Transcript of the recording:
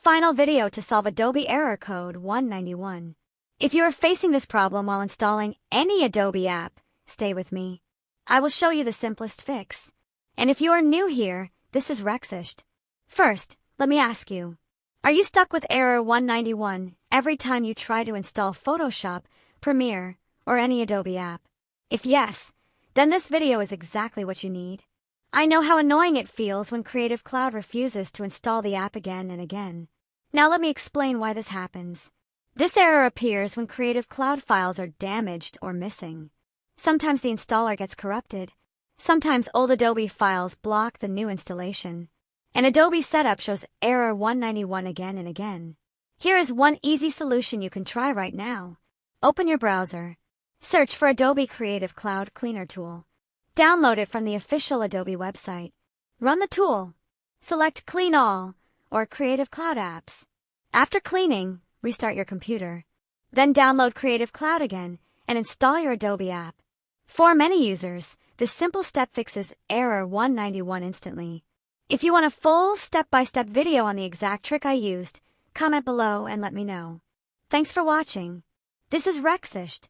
Final video to solve Adobe Error Code 191. If you are facing this problem while installing any Adobe app, stay with me. I will show you the simplest fix. And if you are new here, this is Rexisht. First, let me ask you, are you stuck with error 191 every time you try to install Photoshop, Premiere, or any Adobe app? If yes, then this video is exactly what you need. I know how annoying it feels when Creative Cloud refuses to install the app again and again. Now let me explain why this happens. This error appears when Creative Cloud files are damaged or missing. Sometimes the installer gets corrupted. Sometimes old Adobe files block the new installation. And Adobe Setup shows error 191 again and again. Here is one easy solution you can try right now. Open your browser. Search for Adobe Creative Cloud Cleaner tool. Download it from the official Adobe website. Run the tool. Select Clean All or Creative Cloud Apps. After cleaning, restart your computer. Then download Creative Cloud again and install your Adobe app. For many users, this simple step fixes error 191 instantly. If you want a full step-by-step video on the exact trick I used, comment below and let me know. Thanks for watching. This is Rexisht.